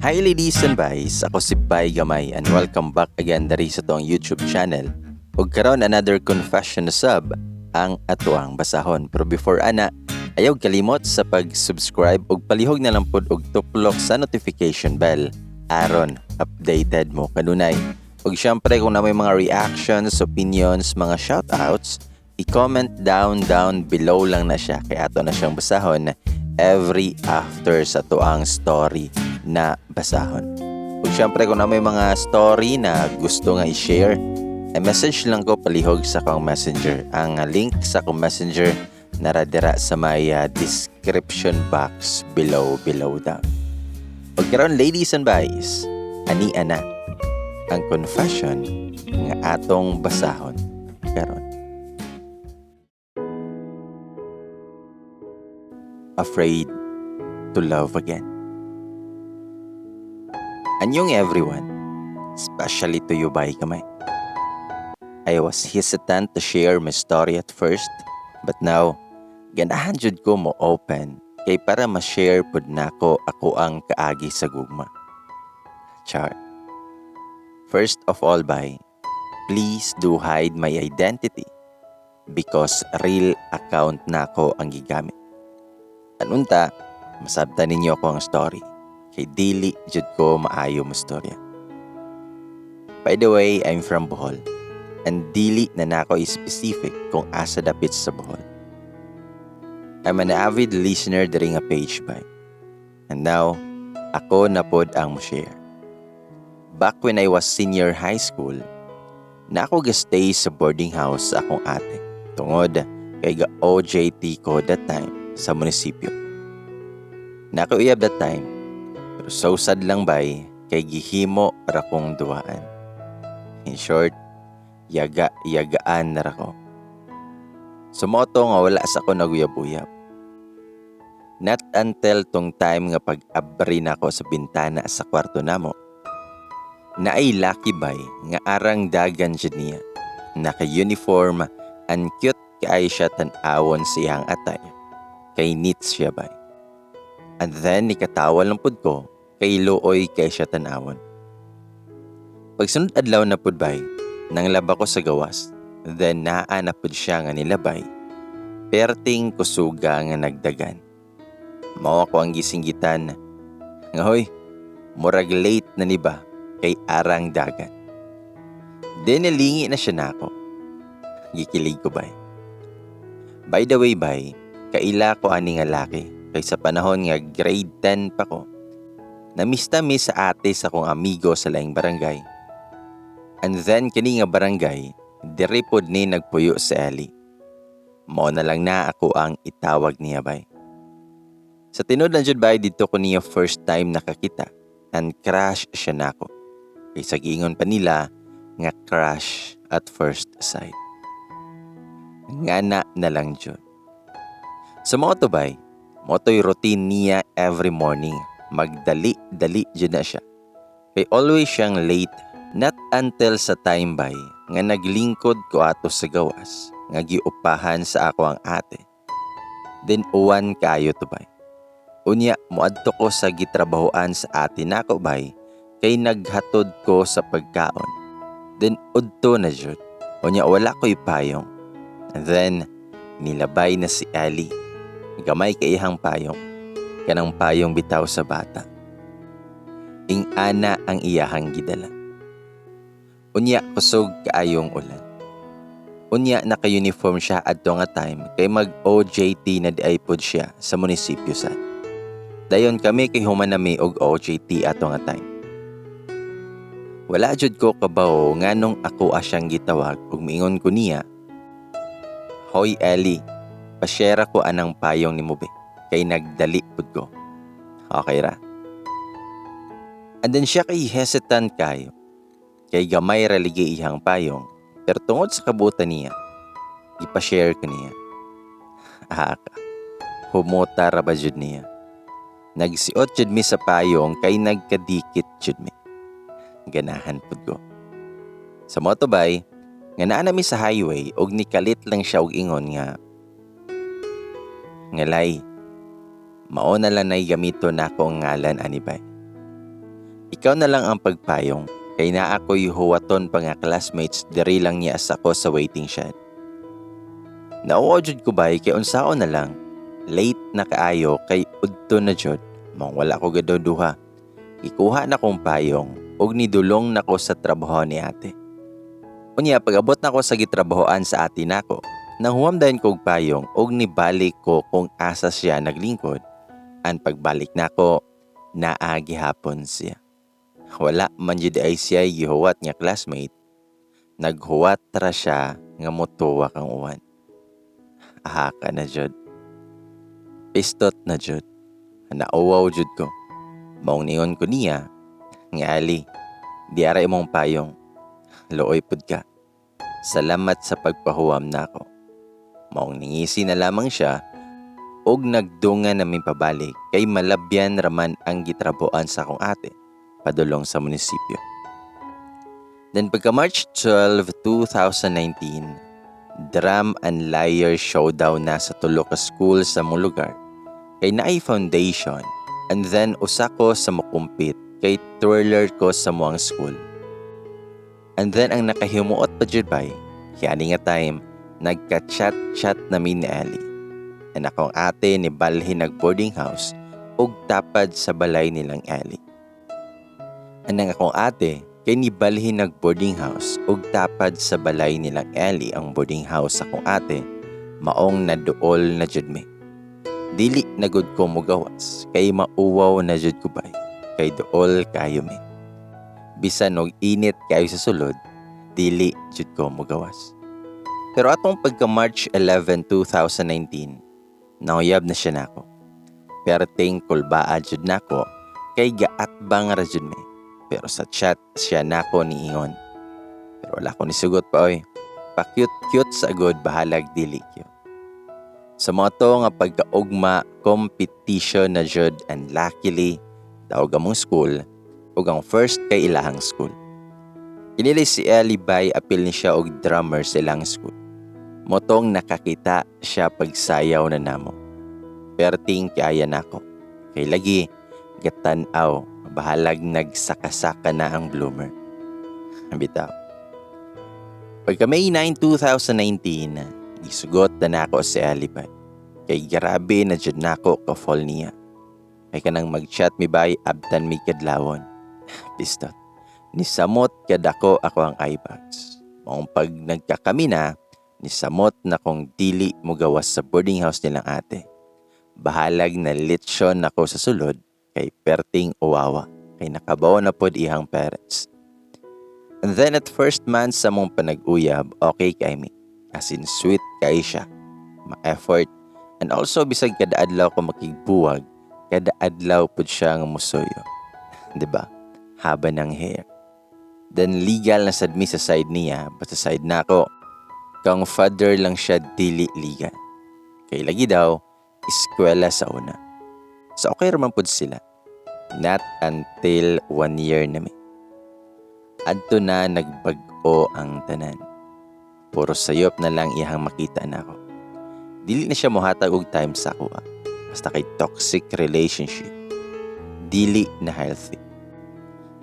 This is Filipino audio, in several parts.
Hi ladies and boys, ako si Baygamay and welcome back again diri sa tong YouTube channel. Ug karon another confession na sub ang atuang basahon. Pero before ana, ayaw kalimot sa pag-subscribe ug palihog na lang pod og tuklok sa notification bell aron updated mo kanunay. Ug syempre kung na may mga reactions, opinions, mga shoutouts, i-comment down below lang na siya kay ato na siyang basahon every after sa tuang story na basahon. Ug syempre kung na may mga story na gusto nga i-share, message lang ko palihog sa akong messenger. Ang link sa akong messenger naradira sa may description box below down. Ug karon ladies and boys, ani ana ang confession nga atong basahon karon. Afraid to love again. Anyong everyone, especially to you Baygamay. I was hesitant to share my story at first, but now, ganahan jud ko mo open kay para ma-share pud nako ako ang kaagi sa gugma. Char. First of all, Bay, please do hide my identity because real account nako ang gigamit. Anunta, masabtan ninyo ako ang story. Kay dili jud ko maayo mo storya. By the way, I'm from Bohol. And dili na nako specific kung asa dapit sa Bohol. I'm an avid listener diri nga page Bay. And now, ako na pod ang mo share. Back when I was senior high school, na ako gastay sa boarding house sa akong ate. Tungod kay ga OJT ko that time sa munisipyo. Na ako uyab that time. Pero so sad lang Bay, kay gihimo ra kong duwaan. In short, yagaan na ra ko. Sumoto nga wala sa ko naguyab-uyab. Not until tong time nga pag-abri na ko sa bintana sa kwarto namo. Na ay lucky Bay nga arang daghan jud niya. Naka-uniform and cute kay siya tan-awon siyang atay. Kay neat siya Bay. And then nikatawal lang pud ko kay luoy kay siya tanawon. Pagsunod adlaw na pud Bay, nang laba ko sa gawas, then naa na pud siya nga nilabay. Perting kusuga nga nagdagan. Mao ako ang gisinggitan nga hoy, murag late na ni ba kay arang dagan. Then nilingi na siya nako. Gikilig ko Bay. By the way Bay, kaila ko ani nga laki. Kay sa panahon nga grade 10 pa ko, namista-miss sa ate sa kong amigo sa laing barangay. And then kini nga barangay, diri pod ni nagpuyo sa Eli. Mao na lang na ako ang itawag niya Bay. Sa tinud lang jud Bay dito ko niya first time nakakita and crush siya nako. Kay sa giingon pa nila nga crush at first sight. Ngana na lang jud. Sa mga to Bay, moto'y routine niya every morning. Magdali-dali dyan na siya. Kay always siyang late, not until sa time Bay nga naglingkod ko ato sa gawas, nga giupahan sa ako ang ate. Then uwan kayo to Bay. Unya, muadto ko sa gitrabahoan sa ate nako Bay, kay naghatod ko sa pagkaon. Then udto na jud. Unya, wala ko'y payong. And then, nilabay na si Ali. Gamay kay ihang payong, kanang payong bitaw sa bata. Ing-ana ang iyahang gidala. Unya kusog kaayong ulan. Unya naka-uniform siya adto nga time kay mag-OJT na diaypod siya sa munisipyo sa. Dayon kami kay humanami og OJT ato nga time. Wala jud ko kabaw nganong ako asyang gitawag ug miingon ko niya, "Hoy Ellie, pa-share ko anang payong ni Mube, kay nagdali pud ko." Okay ra. And then siya kay hesitant kayo, kay gamay ra ligi ihang payong, pero tungod sa kabutan niya, ipa-share ko niya. Humota ra ba jud niya. Nagsiot jud mi sa payong kay nagkadikit jud mi. Ganahan pud ko. Sa motobay, nga naa nami sa highway og nikalit lang siya og ingon nga, "Ngalay, mao na lang nay gamito na akong ngalan ani Bay." Ikaw na lang ang pagpayong, kay na ako'y huwaton pa nga classmates diri lang niya as ako sa waiting shed. Nauwa jud ko bay kay unsaon na lang, late na kaayo kay udto na jud, mong wala ko gaduduha. Ikuha na kong payong ug nidulong nako sa trabaho ni ate. Unya pag-abot nako sa gitrabahoan sa ate nako, nanghuamdayon kog payong ug nibalik ko kung asa siya naglingkod. Ang pagbalik nako, naagi hapon siya. Wala man jud ay siya gihuwat nga classmate. Naghuwat ra siya nga motuwa kang uwan. Aha ka na jud. Pistot na jud. Nauwaw jud ko. Maong ningon ko niya, nga ali, di ara imong payong. Looy pud ka. Salamat sa pagpahuwam nako. Maong ningisi na lamang siya og nagdungan namin pabalik kay malabyan raman ang gitrabuan sa akong ate padulong sa munisipyo. Then pagka March 12, 2019, Drum and Lyre showdown na sa tulo ka school sa mong lugar kay naay foundation and then usa ko sa mokumpit kay twirler ko sa moang school. And then ang nakahimuot pa jud bay, kani nga time nagka-chat namin ni Ali. And akong ate ni balhin nag boarding house ug tapad sa balay nilang Ali. Anang akong ate kay ni balhin nag boarding house ug tapad sa balay nilang Ali ang boarding house sa akong ate, maong naduol na jud mi. Dili na gud ko mugawas kay mauwaw na jud ko bay kay duol kayo mi. Bisan og init kayo sa sulod, dili jud ko mugawas. Pero atong pagka March 11, 2019, nauyab na siya nako. Perting kulbaa jud nako kay gaatbang ra jud mi. Pero sa chat siya nako niingon. Pero wala ko nisugot pa oy. Pa-cute-cute sa agod bahalag dili cute. Sa mga to nga pagkaugma competition na jud and luckily daw gamong school ug ang first kay ilahang school. Inili si Ellie bay apil ni siya og drummer sa ilang school. Motong nakakita siya pagsayaw na namo. Perting kaya nako. Kay lagi gatan-aw bahalag nagsakasaka na ang bloomer. Bitaw. Pagka May 9, 2019, isugot na nako si Ellie bay. Kay grabe na jud nako ka fall niya. Kay kanang mag-chat mi bay abtan mi kadlawon. Pistot. Nisamot kadako ako ang eyebags. Maong pag nagkakami na, nisamot na kong dili mo gawas sa boarding house nilang ate. Bahalag na litsyon ako sa sulod kay perting uwawa kay nakabaw na pod ihang parents. And then at first month sa mong panag-uyab, okay kay mi. As in sweet kay siya. Ma-effort. And also bisag kada adlaw ko makigbuwag, kada adlaw pod siya nga musoyo. Diba? Haba ng hair. Then legal na sad mi sa side niya, but sa side na ako, kang father lang siya dili legal. Kay lagi daw, eskwela sa una. So okay raman pod sila. Not until 1 year na mi. Adto na nagbag-o ang tanan. Puro sayop na lang iyang makita na ako. Dili na siya mohatag og time sa ako. Basta kay toxic relationship. Dili na healthy.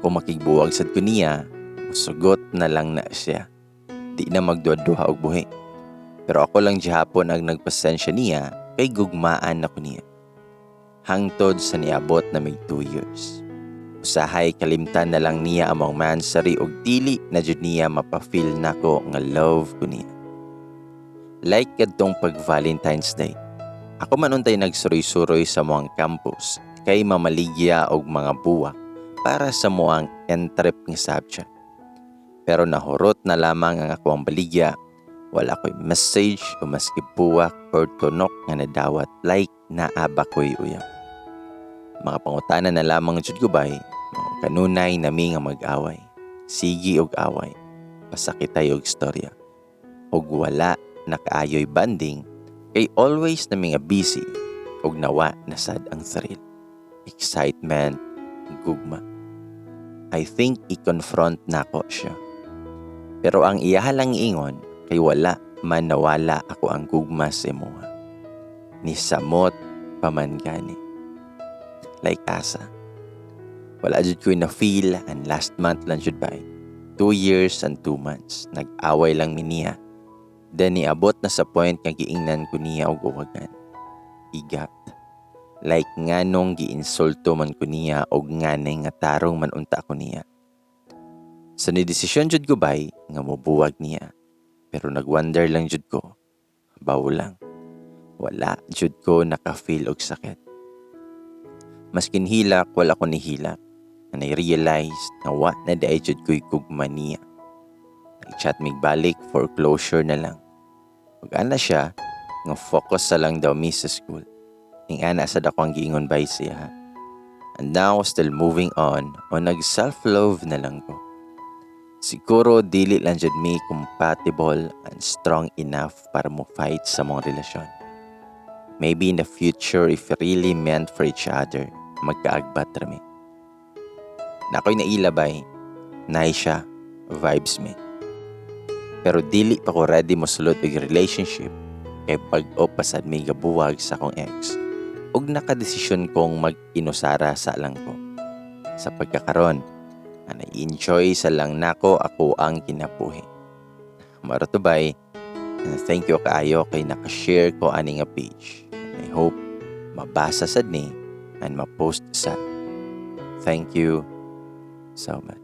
Kung makigbuwag sad ko niya, sugot na lang na siya. Di na magduha-duha og buhi. Pero ako lang gihapon ang nagpasensya niya kay gugmaan ako niya. Hangtod sa niabot na may 2 years. Usahay kalimtan na lang niya among mansari og dili na jud niya mapafeel nako nga love ko niya. Like kadtong pag Valentine's Day. Ako man untay nagsuroy-suroy sa moang campus kay mamaligya og mga buwak para sa moang entrep nga subject. Pero nahurot na lamang ang akong baligya. Wala ko'y message o maski buwak or tunok nga nadawat like naaba ko'y uyab. Mga pangutana na lamang jud gubay, kanunay nami nga mag-away. Sigi og away, pasakitay og istorya. Og wala nakaayoy banding, kay always nami nga busy og nawa nasad ang thrill. Excitement, gugma. I think i-confront nako siya. Pero ang iyahalang ingon, kay wala man nawala ako ang gugma sa imuha. Nisamot paman gani. Like asa. Wala jud ko na feel and last month lang jud ba. 2 years and 2 months. Nag-away lang mi niya. Then niabot na sa point nga giingnan ko niya og uwagan. Igat. Like nganong giinsulto man ko niya og nganay nga tarong man unta ko niya. So ni desisyon jud ko bay nga mobuwag niya. Pero nagwonder lang jud ko. Bawo lang. Wala jud ko naka-feel og sakit. Maskin hilak, wala ko ni hilak. And I realized na wa na daay jud ko'y kugma niya. Nag-chat mig balik for closure na lang. Ug ana siya, nga focus sa lang daw mi sa school. Ning ana sa dako ang giingon bay siya. And now, still moving on, o nag-self-love na lang ko. Siguro dili lang jud mi compatible and strong enough para mo fight sa mong relasyon. Maybe in the future, if really meant for each other, magkaagbat rami. Na ako'y nailabay, naay siya, vibes me. Pero dili pa ko ready mo sulod og relationship kay pag-o pasad may gabuwag sa akong ex. Ug nakadesisyon kong mag-inusara sa lang ko. Sa pagkakaron, na-enjoy sa lang nako ako ang kinabuhi. Maratubay, thank you kaayo kay nakashare ko ani nga page. And I hope mabasa sad ni and ma-post sa. Thank you so much.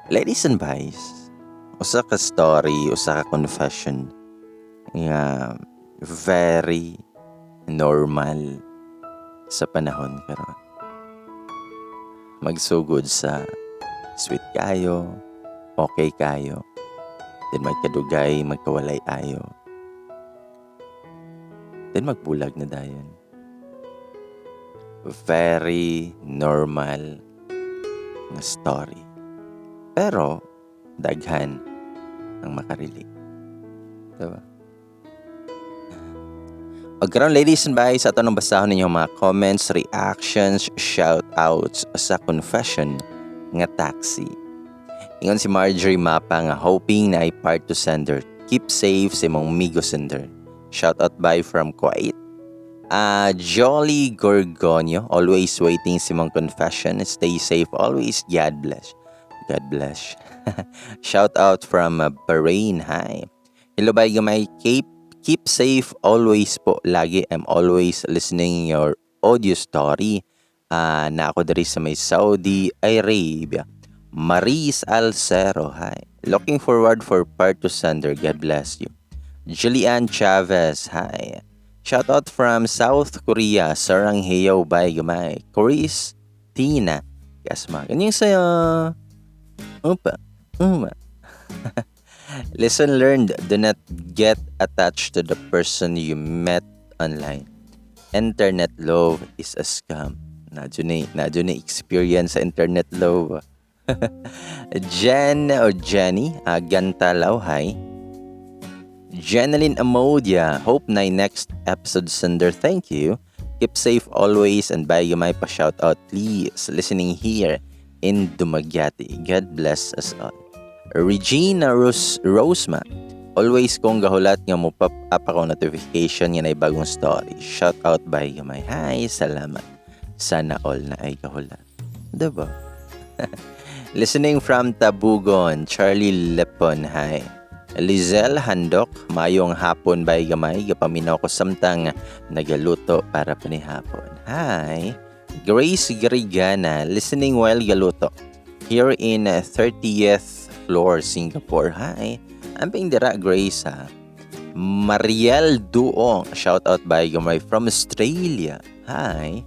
Ladies and boys, usa ka story, usa ka confession nga very normal sa panahon karon. Magsugod sa sweet kayo, okay kayo, then magkadugay, magkawalay ayo, then magbulag na dayon. Very normal nga story. Pero, daghan ang makarelate. Diba? O karon ladies and boys, ato nang basahon ninyo mga comments, reactions, shoutouts sa confession nga taxi. Ingon si Marjorie Mapa nga hoping na ay part to sender. Keep safe si mong migo sender. Shoutout by from Kuwait. Jolly Gorgonio, always waiting si mong confession. Stay safe always. God bless. God bless. Shout out from Bahrain. Hi. Hello Baygamay. Keep safe always po. Lagi I'm always listening your audio story. Na ako dari sa may Saudi Arabia. Maris Alcero. Hi. Looking forward for part to sender. God bless you. Julian Chavez. Hi. Shout out from South Korea. Sarang heyo Baygamay. Chris Tina. Kasma. Ganyan sa'yo. Upa. Lesson learned. Do not get attached to the person you met online. Internet love is a scam. Nadyo na experience sa internet love. Jen or Jenny. Gantalaw. Hi. Jeneline Amodia, hope na next episode sender. Thank you. Keep safe always and Baygamay pa shout out please. Listening here in Dumaguete. God bless us all. Regina Rosma, always kong gahulat nga mo pop up ako notification nga na bagong story. Shout out Baygamay. Hi, salamat. Sana all na ay gahulat. Diba? Listening from Tabugon, Charlie Lepon. Hi. Lizelle Handok, mayong hapon Baygamay, gapaminaw ko samtang nagaluto para panihapon. Hi, Grace Garigana, listening while galuto. Here in 30th floor, Singapore. Hi, amping dira Grace ha. Mariel Duong, shout out Baygamay from Australia. Hi,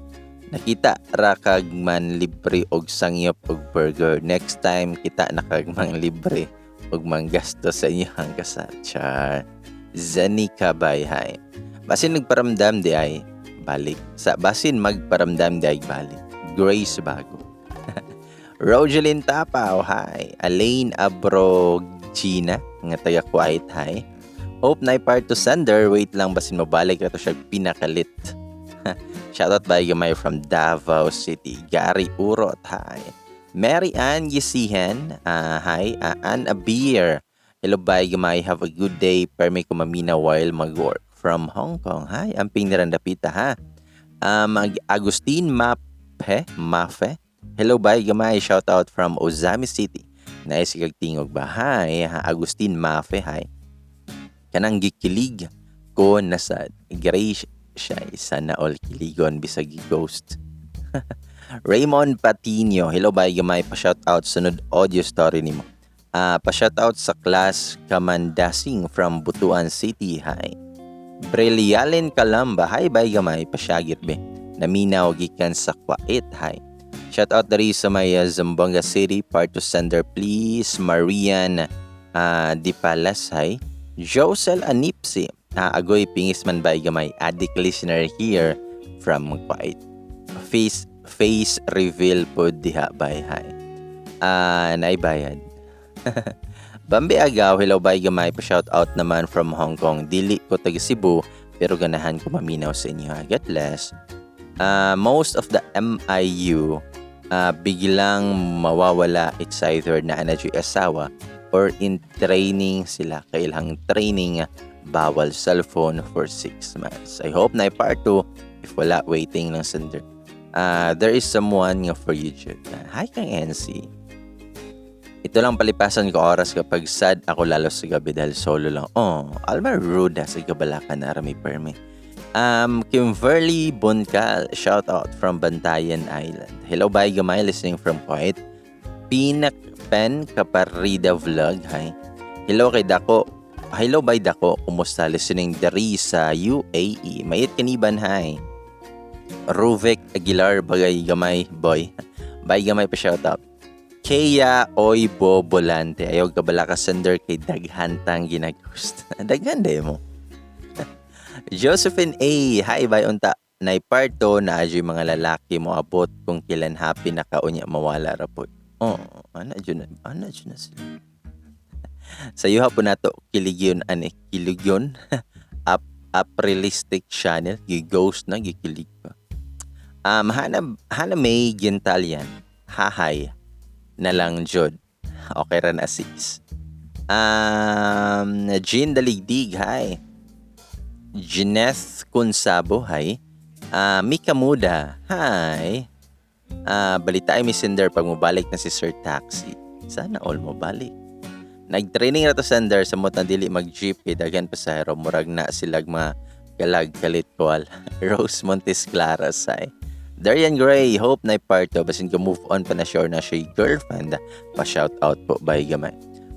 nakita ra kag man libre og sangyop og burger. Next time kita nakagmang libre ug manggasto sa inyong kasal. Char. Zanika Bayhay. Basin nagparamdam di ay balik. Sa basin magparamdam di ay balik. Grace Bago. Rogelyn Tapaw. Hi. Alain Abrogina. Nga taga Kuwait. Hi. Hope na part to sender. Wait lang basin mabalik na to siya pinakalit. Shoutout Baygamay from Davao City. Gary Urot. Hi. Mary Ann Yesihan, hi, Ann Abir. Hello Baygamay, have a good day. Permi ko mamina while mag-work from Hong Kong. Hi, amping nirandapita ha. Agustin Mafe. Hello Baygamay, shout out from Ozami City. Nais tingog ba? Hi, Agustin Mafe, hi. Kanang gikilig ko na sa Grace siya sana all kiligon bisag ghost. Raymond Patino, hello Baygamay, pa-shout out sunod audio story nimo. Pa-shout out sa class Kamandasing from Butuan City, hi. Brilialen Kalamba, hi Baygamay, pasyagit be. Naminaw gikan sa Kwait, hi. Shout out dari sa may Zamboanga City, part to sender please. Marian Dipalas, hi. Josel Anipsi, agoy pingisman Baygamay, addict listener here from Kwait. Face reveal po diha bay, hi. Naibayad. Bambi Agaw, hello Baygamay, pa-shout out naman from Hong Kong. Dili ko taga Cebu, pero ganahan ko maminaw sa inyo. God bless. Most of the MIU, biglang mawawala. It's either na energy asawa or in training sila. Kailang training, bawal cellphone for 6 months. I hope na part 2. If wala, waiting ng sender. There is someone for you, Jude. Hi kang NC. Ito lang palipasan ko oras kapag sad ako lalo sa gabi dahil solo lang. Alma Ruda sa Gabalacan na Arami Permi. Kimberly Buncal, shout out from Bantayan Island. Hello Baygamay, listening from Kuwait. Pinakpen Kaparida Vlog, hi. Hello kay Dako. Hello by Dako, kumusta? Listening dari sa UAE. Mayit kaniban, hi. Ruvek Aguilar, Baygamay boy. Baygamay pa shout out. Kaya Oy Bobolante. Ayaw kabala ka sender kay daghan tang ginagust. Daghan day mo. Josephine A. Hi bay unta. Nay parto na adyo mga lalaki mo abot kung kilan happy na kaunya mawala rapod. Ana dyan na sila. Sa iyo hapon nato kiligyon kiligyon. Aprilistic channel ghost na gikilig pa. Hana may gintalyan. Hahay na lang jud. Okay ra na sis. Jean Daligdig, hi. Gineth Kunsabo, hi. Mika Muda, hi. Balita ay messenger pag mobalik na si Sir Taxi. Sana all mo balik. Nag-training na to sender sa mot na dili mag-jeep kay daghan pasahero murag na silag mga galag kalit kwal. Rose Montes Claras, hi. Darian Gray, hope na parto basin ko move on pa na sure na siya girlfriend. Pa-shout out po Baygamay.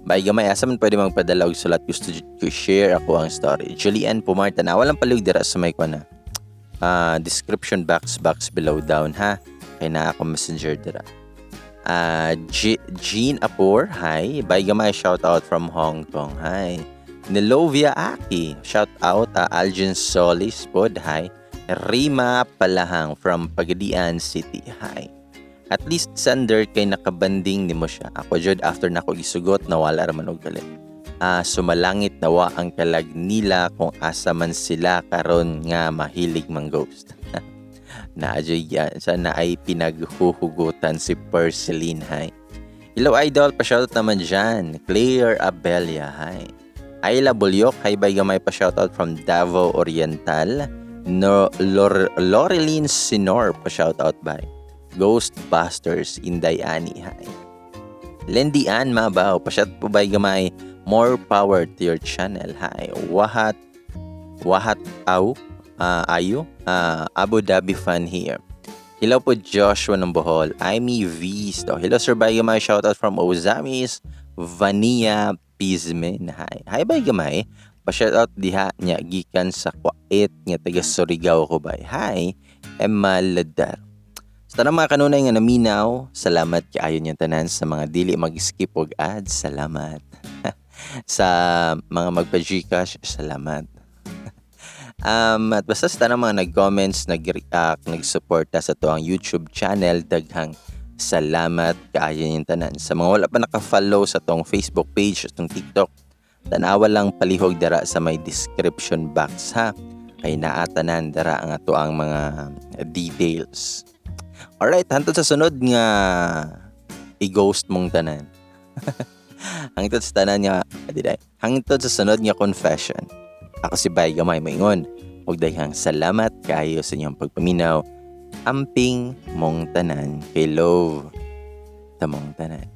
Baygamay, asa man pwede magpadala og sulat gusto ko share ako ang story. Julian Pumarta na walang palihug dira sa may ko na. Description box below down ha. Kay na ako messenger dira. Jean Apor, hi. Baygamay, shout out from Hong Kong, hi. Nilovia Aki, shout out. Algin Solis pod, hi. Rima Palahang from Pagadian City, hi. At least sender kay nakabanding ni mo siya. Ako jud after nako gisugot nawala ra man og galit. Sumalangit nawa ang kalag nila kung asa man sila karon nga mahilig mang ghost. Naadyoy sana ay pinaghuhugutan si Perceline, hi. Hello idol, pa-shoutout naman dyan. Claire Abelia, hi. Ayla Bulyok, hi Baygamay, pa-shoutout from Davao Oriental. Loreline Sinor, pa-shoutout by Ghostbusters Inday Ani, hi. Lendy Ann Mabaw, pa-shout po Baygamay, more power to your channel, hi. Wahat Ayu, Abu Dhabi fan here. Hello po Joshua ng Bohol. Amy Visto. Hello Sir Baygamay, shoutout from Ozamis, Vania Pizmen, hi. Hi Baygamay, pa-shoutout diha niya gikan sa Kuwait nga taga Surigao ko bay. Hi, Emma Ladar. Sa tanang mga kanunay nga naminaw, salamat kaayo niya tanan sa mga dili mag-skip og ads, salamat. Sa mga magpa-Gcash, salamat. At basta sa tanang mga nag-comments, nag-react, nag-suporta sa to ang YouTube channel, daghang salamat kaayo niya tanan. Sa mga wala pa naka-follow sa tong Facebook page, sa tong TikTok, tanawa lang palihog dara sa may description box ha. Kay naatanan dara ang ato ang mga details. Alright, hantod sa sunod nga i-ghost mong tanan. Hangtod sa tanan nga, hangtod sa sunod nga confession. Ako si Baygamay, maingon. ug daghang salamat kaayo sa inyong pagpaminaw. Amping mong tanan kay love tamong tanan.